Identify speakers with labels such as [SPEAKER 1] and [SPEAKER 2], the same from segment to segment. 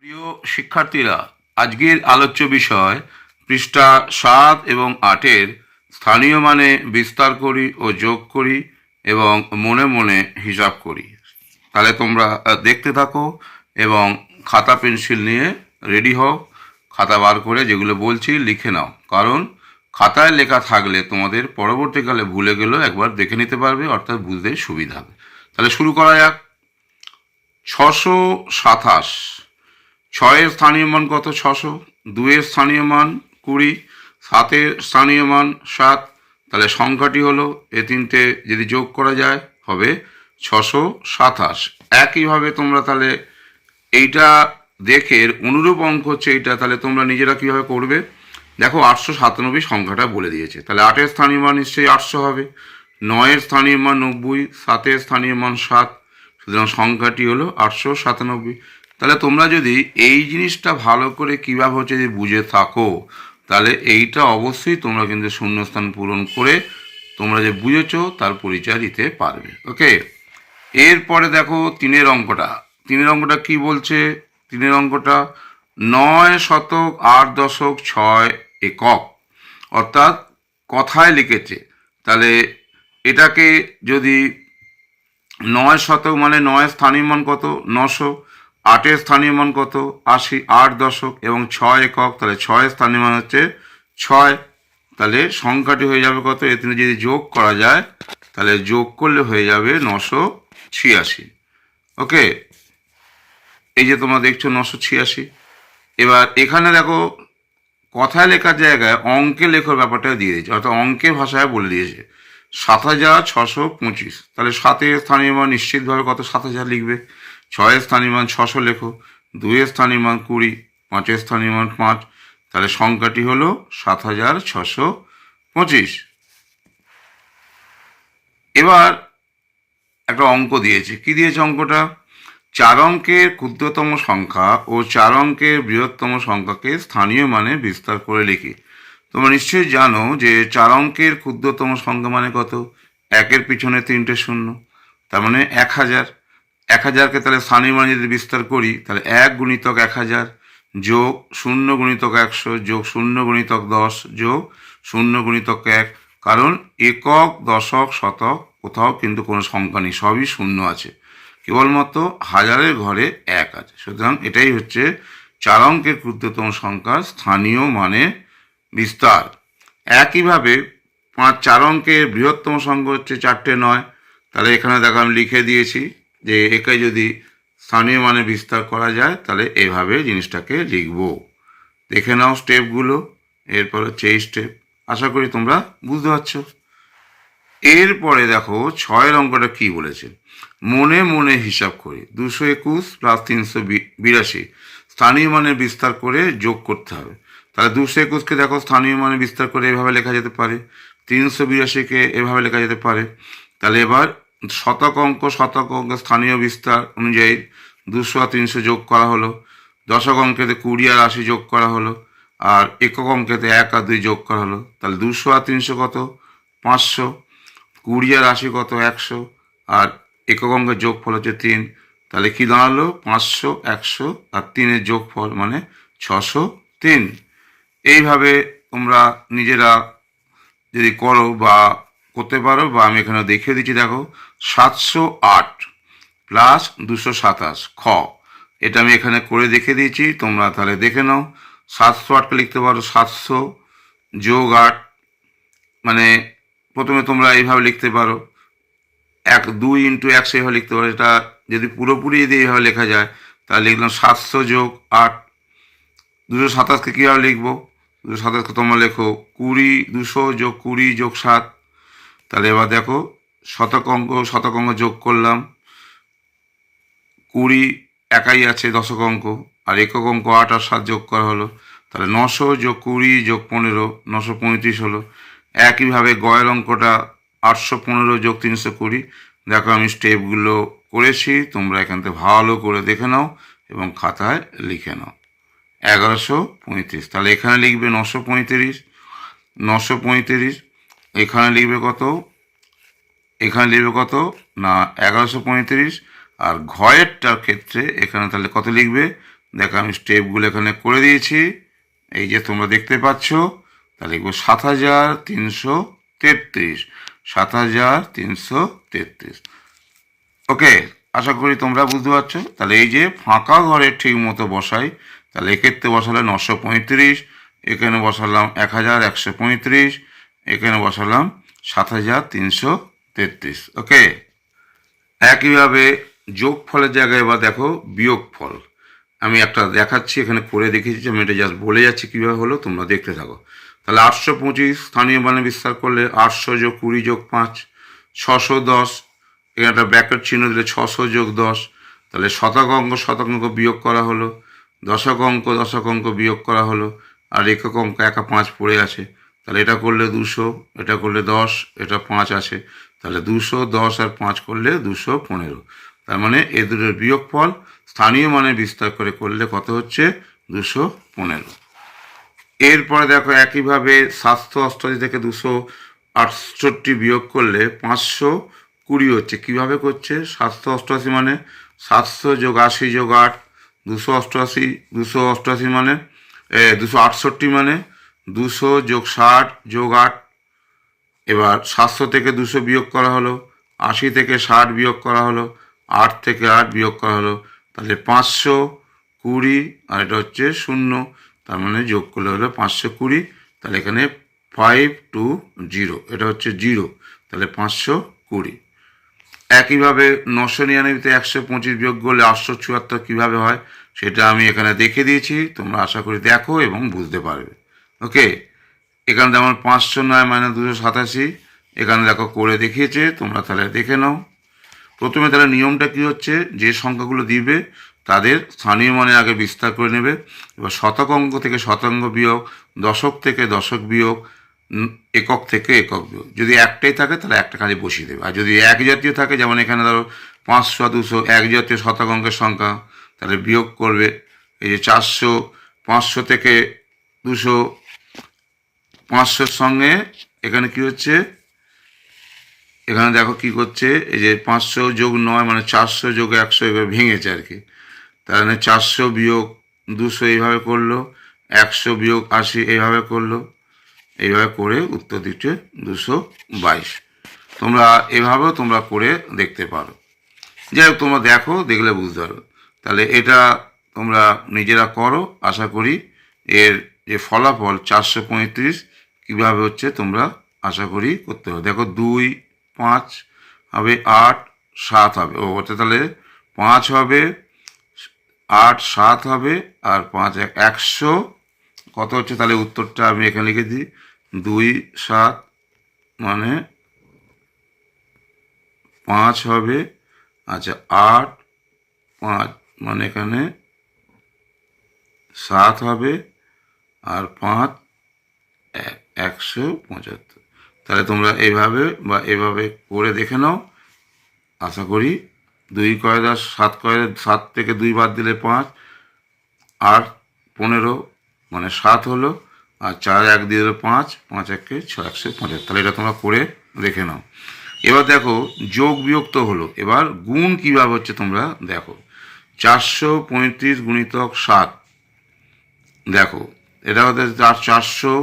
[SPEAKER 1] প্রিয় শিক্ষার্থীরা, আজকের আলোচ্য বিষয় পৃষ্ঠা 7 এবং 8-এর স্থানীয় মানে বিস্তার করি ও যোগ করি এবং মনে মনে হিসাব করি। তাহলে তোমরা দেখতে থাকো এবং খাতা পেন্সিল নিয়ে রেডি হও। খাতা বার করে যেগুলো বলছি লিখে নাও, কারণ খাতায় লেখা থাকলে তোমাদের পরবর্তীকালে ভুলে গেলেও একবার দেখে নিতে পারবে, অর্থাৎ বুঝতে সুবিধা হবে। তাহলে শুরু করা যাক। 627। 6-এর স্থানীয় মান কত? 600। 2-এর স্থানীয় মান 20। 7-এর স্থানীয় মান 7। তাহলে সংখ্যাটি হলো, এ তিনটে যদি যোগ করা যায় হবে 627। একইভাবে তোমরা তাহলে এইটা দেখে অনুরূপ অঙ্ক হচ্ছে এইটা, তাহলে তোমরা নিজেরা কীভাবে করবে দেখো। 897 সংখ্যাটা বলে দিয়েছে, তাহলে 8-এর স্থানীয় মান নিশ্চয়ই 800 হবে। 9-এর স্থানীয় মান 90। 7-এর স্থানীয় মান 7। সুতরাং সংখ্যাটি হলো 897। তাহলে তোমরা যদি এই জিনিসটা ভালো করে কীভাবে হচ্ছে যদি বুঝে থাকো, তাহলে এইটা অবশ্যই তোমরা কিন্তু শূন্যস্থান পূরণ করে তোমরা যে বুঝেছো তার পরিচয় দিতে পারবে। ওকে, এরপরে দেখো 3-এর অঙ্কটা। 3-এর অঙ্কটা কি বলছে? 3-এর অঙ্কটা 9.8.6 একক, অর্থাৎ কথায় লিখেছে। তাহলে এটাকে যদি 9 শতক মানে 9 স্থানীয় মান কত? 900। 8-এর স্থানীয় মান কত? 80। 8 দশক এবং 6 একক, তাহলে 6-এর স্থানীয় মান হচ্ছে 6। তাহলে সংখ্যাটি হয়ে যাবে কত? এতে যদি যোগ করা যায় তাহলে যোগ করলে হয়ে যাবে 986। ওকে, এই যে তোমরা দেখছো 986। এবার এখানে দেখো কথায় লেখার জায়গায় অঙ্কে লেখার ব্যাপারটা দিয়ে দিয়েছে, অর্থাৎ অঙ্কের ভাষায় বলে দিয়েছে 7625। তাহলে 7-এর স্থানীয় মান নিশ্চিতভাবে কত? 7000 লিখবে। 6-এর স্থানীয় মান 600 লেখো। 2-এর স্থানীয় মান 20। 5-এর স্থানীয় মান 5। তাহলে সংখ্যাটি হলো 7625। এবার একটা অঙ্ক দিয়েছে। কি দিয়েছে অঙ্কটা? 4 অঙ্কের ক্ষুদ্রতম সংখ্যা ও 4 অঙ্কের বৃহত্তম সংখ্যাকে স্থানীয় মানে বিস্তার করে লিখি। তোমরা নিশ্চয়ই জানো যে 4 অঙ্কের ক্ষুদ্রতম সংখ্যা মানে কত? 1-এর পিছনে 3টে শূন্য, তার মানে 1000। 1000কে তাহলে স্থানীয় মানে যদি বিস্তার করি তাহলে 1 গুণিতক 1000 যোগ 0 গুণিতক 100 যোগ 0 গুণিতক 10 যোগ 0 গুণিতক 1। কারণ একক, দশক, শতক কোথাও কিন্তু কোনো সংখ্যা নেই, সবই শূন্য আছে, কেবলমাত্র হাজারের ঘরে 1 আছে। সুতরাং এটাই হচ্ছে 4 অঙ্কের ক্ষুদ্রতম সংখ্যার স্থানীয় মানে বিস্তার। একইভাবে 4 অঙ্কের বৃহত্তম সংখ্যা হচ্ছে 4টে 9। তাহলে এখানে দেখো আমি লিখে দিয়েছি যে একে যদি স্থানীয় মানে বিস্তার করা যায় তাহলে এভাবে জিনিসটাকে লিখব। দেখে নাও স্টেপগুলো, এরপর হচ্ছে এই স্টেপ। আশা করি তোমরা বুঝতে পারছো। এরপরে দেখো 6-এর অঙ্কটা কি বলেছে? মনে মনে হিসাব করি 221 প্লাস 382 স্থানীয় মানে বিস্তার করে যোগ করতে হবে। তাহলে 221কে দেখো স্থানীয় মানে বিস্তার করে এভাবে লেখা যেতে পারে, 382কে এভাবে লেখা যেতে পারে। তাহলে এবার শতক অঙ্ক স্থানীয় বিস্তার অনুযায়ী 200 আর 300 যোগ করা হলো। দশক অঙ্কেতে 20 আর 80 যোগ করা হলো। আর একক অঙ্কেতে 1 আর 2 যোগ করা হলো। তাহলে 200 আর 300 কত? 500। 20 আর 80 কত? 100। আর একক অঙ্কের যোগফল হচ্ছে 3। তাহলে কি দাঁড়ালো? 500, 100 আর 3-এর যোগফল মানে 603। এইভাবে তোমরা নিজেরা যদি করো বা করতে পারো, বা আমি এখানে দেখিয়ে দিচ্ছি। দেখো 708 প্লাস 227 খ, এটা আমি এখানে করে দেখিয়ে দিয়েছি, তোমরা তাহলে দেখে নাও। 708কে লিখতে পারো 700 যোগ 8, মানে প্রথমে তোমরা এইভাবে লিখতে পারো 2 ইন্টু 100 এইভাবে লিখতে পারো। এটা যদি পুরোপুরি যদি এইভাবে লেখা যায় তাহলে লিখলাম 700 যোগ 8। 227কে কীভাবে লিখবো? 227কে তোমরা লেখো 20, 200 যোগ 20 যোগ 7। তাহলে এবার দেখো শতক অঙ্ক যোগ করলাম, 20 একাই আছে দশক অঙ্ক, আর একক অঙ্ক 8 আর 7 যোগ করা হলো। তাহলে 900 যোগ 20 যোগ 15 935 হলো। একইভাবে গয়ের অঙ্কটা 815 যোগ 320। দেখো আমি স্টেপগুলো করেছি, তোমরা এখান থেকে ভালো করে দেখে নাও এবং খাতায় লিখে নাও। 1135, তাহলে এখানে লিখবে 935। 935 এখানে লিখবে কত? এখানে লিখবে কত না 1135। আর ঘয়েরটার ক্ষেত্রে এখানে তাহলে কত লিখবে দেখো আমি স্টেপগুলো এখানে করে দিয়েছি, এই যে তোমরা দেখতে পাচ্ছ। তাহলে লিখবো 7333, 7333। ওকে, আশা করি তোমরা বুঝতে পারছো। তাহলে এই যে ফাঁকা ঘরে ঠিক মতো বসাই, তাহলে এক্ষেত্রে বসালে 935, এখানে বসালাম 1135, এখানে বসালাম 7333। ওকে, একইভাবে যোগফলের জায়গায় এবার দেখো বিয়োগফল। আমি একটা দেখাচ্ছি, এখানে করে দেখিয়েছি, আমি এটা জাস্ট বলে যাচ্ছি কীভাবে হলো, তোমরা দেখতে থাকো। তাহলে 825 স্থানীয় মানে বিস্তার করলে 800 যোগ 20 যোগ 5, 610। এখানে একটা ব্র্যাকেট চিহ্ন দিলে 600 যোগ 10। তাহলে শতক অঙ্ক বিয়োগ করা হলো, দশক অঙ্ক বিয়োগ করা হলো, আর একক অঙ্ক 1 5 পড়ে আছে। তাহলে এটা করলে 200, এটা করলে 10, এটা 5 আছে। তাহলে 200, 10 আর 5 করলে 215। তার মানে এ দুটোর বিয়োগফল স্থানীয় মানে বিস্তার করে করলে কত হচ্ছে? 215। এরপরে দেখো একইভাবে 788 থেকে 268 বিয়োগ করলে 520 হচ্ছে। কীভাবে করছে? 788 মানে 700 যোগ 80 যোগ 8, 288 মানে 268 মানে 200 যোগ 60 যোগ 8। এবার 700 থেকে 200 বিয়োগ করা হলো, 80 থেকে 60 বিয়োগ করা হলো, 8 থেকে 8 বিয়োগ করা হলো। তাহলে 520, আর এটা হচ্ছে 0, তার মানে যোগ করলে হলো 520। তাহলে এখানে 520, এটা হচ্ছে 0, তাহলে 520। একইভাবে 999-তে 125 বিয়োগ করলে 874 কীভাবে হয় সেটা আমি এখানে দেখে দিয়েছি, তোমরা আশা করি দেখো এবং বুঝতে পারবে। ওকে, এখানে যেমন 509 - 287, এখানে দেখো করে দেখিয়েছে, তোমরা তাহলে দেখে নাও। প্রথমে তাহলে নিয়মটা কী হচ্ছে, যে সংখ্যাগুলো দিবে তাদের স্থানীয় মানে আগে বিস্তার করে নেবে। এবার শতক অঙ্ক থেকে শতাঙ্গ বিয়োগ, দশক থেকে দশক বিয়োগ, একক থেকে একক বিয়োগ। যদি একটাই থাকে তাহলে একটা কাজে বসিয়ে দেবে, আর যদি এক জাতীয় থাকে, যেমন এখানে ধরো 500 200 এক জাতীয় শতক অঙ্কের সংখ্যা, তাহলে বিয়োগ করবে। এই যে 400, 500 থেকে 200, 500-র সঙ্গে এখানে কি হচ্ছে, এখানে দেখো কি করছে, এই যে 500 যোগ 9 মানে 400 যোগ 100, এভাবে ভেঙেছে আর কি। তাহলে 400 বিয়োগ 200 এইভাবে করলো, 100 বিয়োগ 80 এইভাবে করলো, এইভাবে করে উত্তর দিচ্ছে 222। তোমরা এভাবেও তোমরা করে দেখতে পারো। যাই হোক, তোমরা দেখো, দেখলে বুঝতে পারো। তাহলে এটা তোমরা নিজেরা করো, আশা করি এর যে ফলাফল 435 কীভাবে হচ্ছে তোমরা আশা করি করতে হবে। দেখো 2 5 হবে, 8 7 হবে, ওটা তাহলে 5 হবে, 8 7 হবে, আর 5 100 কত হচ্ছে? তাহলে উত্তরটা আমি এখানে লিখে দিই, 2 7 মানে 5 হবে। আচ্ছা, 8 5 মানে এখানে 7 হবে, আর 5 175। তাহলে তোমরা এইভাবে বা এভাবে করে দেখে নাও, আশা করি। 2 কয় 10, 7 কয় 7 থেকে 2 বাদ দিলে 5, আর 15 মানে 7 হলো, আর 4 1 দিয়ে দিলে 5, 5 1 6, 175। তাহলে এটা তোমরা করে দেখে নাও। এবার দেখো যোগ বিয়োগ তো হলো, এবার গুণ কীভাবে হচ্ছে তোমরা দেখো। 435 গুণিতক 7, দেখো এটা হতে 400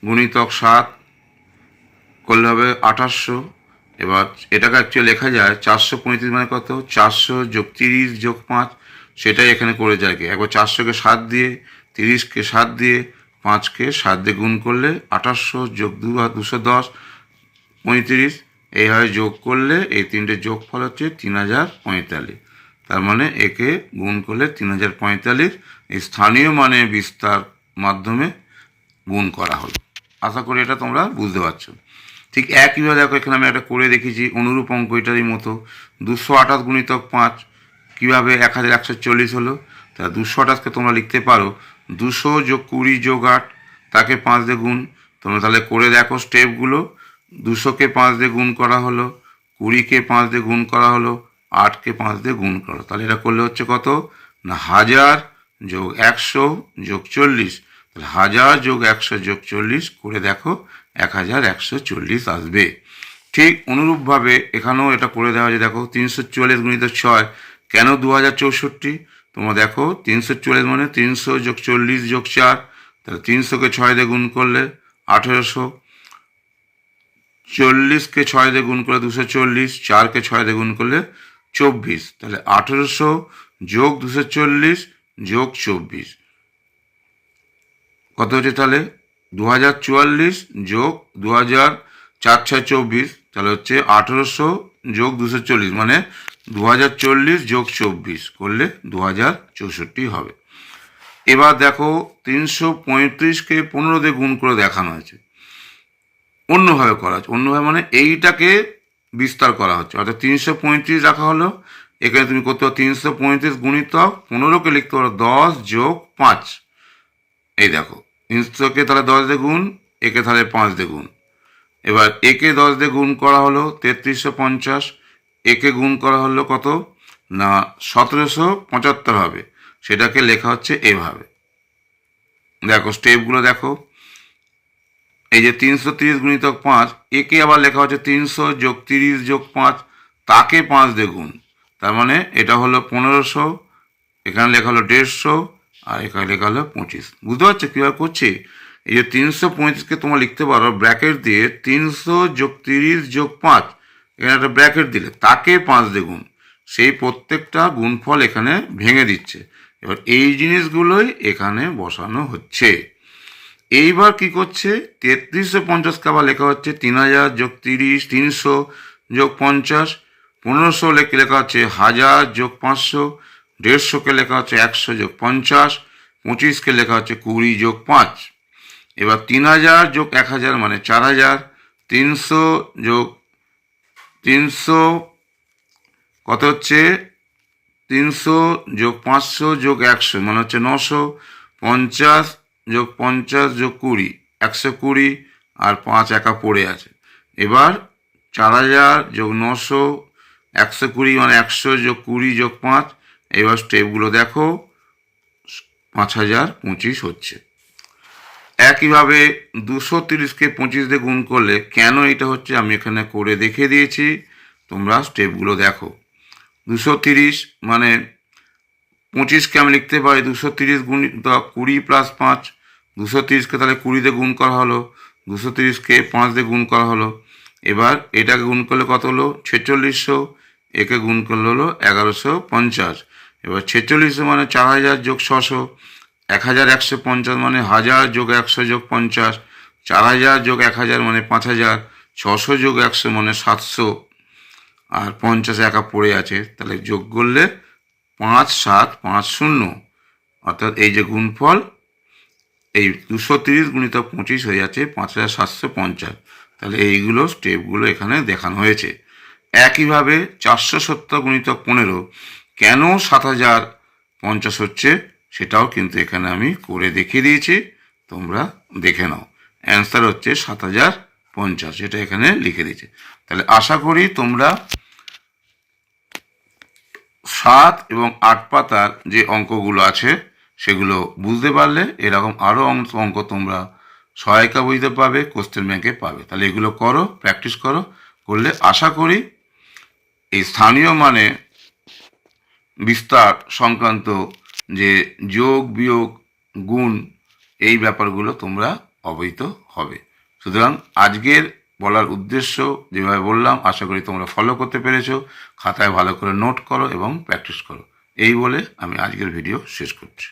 [SPEAKER 1] গুণিতক 7 করলে হবে 2800। এবার এটাকে অ্যাকচুয়ালি লেখা যায় 435 মানে কত? 400 যোগ 30 যোগ 5, সেটাই এখানে করে যায় কি, একবার 400-কে 7 দিয়ে, 30-কে 7 দিয়ে, 5-কে 7 দিয়ে গুণ করলে 2800 যোগ 210 35, এইভাবে যোগ করলে এই তিনটে যোগফল হচ্ছে 3045। তার মানে একে গুণ করলে 3045 এই স্থানীয় মানে বিস্তার মাধ্যমে গুণ করা হলো। আশা করি এটা তোমরা বুঝতে পারছো। ঠিক একইভাবে দেখো এখানে আমি একটা করে দেখেছি অনুরূপ অঙ্ক এটারই মতো। 228 গুণিতক 5 কীভাবে 1140 হলো? তা 228-কে তোমরা লিখতে পারো 200 যোগ 20 যোগ 8, তাকে 5 দিয়ে গুণ। তোমরা তাহলে করে দেখো স্টেপগুলো। 200-কে 5 দিয়ে গুণ করা হলো, 20-কে 5 দিয়ে গুণ করা হলো, 8-কে 5 দিয়ে গুণ করা হলো। তাহলে এটা করলে হচ্ছে কত না 1000 যোগ 100 যোগ 40। তাহলে 1000 যোগ 100 যোগ 40 করে দেখো 1140 আসবে। ঠিক অনুরূপভাবে এখানেও এটা করে দেওয়া যায়। দেখো 344 গুণিত 6 কেন 2064? তোমরা দেখো 340 মানে 300 যোগ 40 যোগ 4, তাহলে 300কে 6 দিয়ে গুণ করলে 1800, 40কে 6 দিয়ে গুণ করলে 240, 4কে 6 দিয়ে গুণ করলে 24, তাহলে 1800 যোগ 240 যোগ 24 কত হচ্ছে? তাহলে 2044 যোগ 2000, 4 6 24, তাহলে হচ্ছে 1800 যোগ 240 মানে 2040 যোগ 24 করলে 2064 হবে। এবার দেখো 335কে 15 দিয়ে গুণ করে দেখানো হয়েছে, অন্যভাবে করা হচ্ছে। অন্যভাবে মানে এইটাকে বিস্তার করা হচ্ছে, অর্থাৎ 335 রাখা হলো, এখানে তুমি করতে পারো 335 গুণিতক 15কে লিখতে পারো 10 যোগ 5। এই দেখো 300কে তাহলে 10 দিয়ে গুণ, একে তাহলে 5 দিয়ে গুণ। এবার একে 10 দিয়ে গুণ করা হলো 3350, একে গুণ করা হলো কত না 1775 হবে, সেটাকে লেখা হচ্ছে এভাবে। দেখো স্টেপগুলো দেখো, এই যে 330 গুণিতক 5, একে আবার লেখা হচ্ছে 300 যোগ 30 যোগ 5, তাকে 5 দিয়ে গুণ, তার মানে এটা হলো 1500, এখানে লেখা হলো 150, আর এখানে লেখা হলো 25। বুঝতে পারছো কীভাবে করছি? এই যে 335কে তোমরা লিখতে পারো ব্র্যাকেট দিয়ে 300 যোগ 30 যোগ 5, এখানে একটা ব্র্যাকেট দিলে তাকে 5 দিয়ে গুণ, সেই প্রত্যেকটা গুণফল এখানে ভেঙে দিচ্ছে। এবার এই জিনিসগুলোই এখানে বসানো হচ্ছে। এইবার কি করছে? 3350কে আবার লেখা হচ্ছে 3000 যোগ 30, 300 যোগ 50, 1500 লেখা হচ্ছে 1000 যোগ 500, 150কে লেখা হচ্ছে 100 যোগ 50, 25কে লেখা হচ্ছে 20 যোগ 5। এবার 3000 যোগ 1000 মানে 4000, 300 যোগ 300 কত হচ্ছে? 300 যোগ 500 যোগ 100 মানে হচ্ছে 900, 50 যোগ 50 যোগ 20 120, আর 5 একা পড়ে আছে। এবার 4000 যোগ 900, 120 মানে 100 যোগ 20 যোগ 5। এবার স্টেপগুলো দেখো, 5025 হচ্ছে। একইভাবে 230কে 25 দিয়ে গুণ করলে কেন এটা হচ্ছে আমি এখানে করে দেখিয়ে দিয়েছি, তোমরা স্টেপগুলো দেখো। 230 মানে 25কে আমি লিখতে পারি 230 গুণিতক 20 প্লাস 5, 230কে তাহলে 20 দিয়ে গুণ করা হলো, 230কে 5 দিয়ে গুণ করা হলো। এবার এটাকে গুণ করলে কত হলো? 4600, একে গুণ করলে হলো 1150। এবার 4600 মানে 4000 যোগ 600, 1150 মানে 1000 যোগ 100 যোগ 50, 4000 যোগ 1000 মানে 5000, 600 যোগ 100 মানে 700, আর 50 একা পড়ে আছে, তাহলে যোগ করলে 5750, অর্থাৎ এই যে গুণফল এই 230 গুণিতক 25 হয়ে যাচ্ছে 5750। তাহলে এইগুলো স্টেপগুলো এখানে দেখানো হয়েছে। একইভাবে 470 গুণিতক 15 কেন 7050 হচ্ছে সেটাও কিন্তু এখানে আমি করে দেখিয়ে দিয়েছি, তোমরা দেখে নাও। অ্যান্সার হচ্ছে 7050, এটা এখানে লিখে দিয়েছে। তাহলে আশা করি তোমরা 7 এবং 8 পাতার যে অঙ্কগুলো আছে সেগুলো বুঝতে পারলে এরকম আরও অঙ্ক তোমরা সহায়িকা বইতে পাবে, কোশ্চেন ব্যাংকে পাবে। তাহলে এগুলো করো, প্র্যাকটিস করো, করলে আশা করি এই স্থানীয় মানে বিস্তার সংক্রান্ত যে যোগ বিয়োগ গুণ এই ব্যাপারগুলো তোমরা অবহিত হবে। সুতরাং আজকের বলার উদ্দেশ্য যেভাবে বললাম আশা করি তোমরা ফলো করতে পেরেছো। খাতায় ভালো করে নোট করো এবং প্র্যাকটিস করো। এই বলে আমি আজকের ভিডিও শেষ করছি।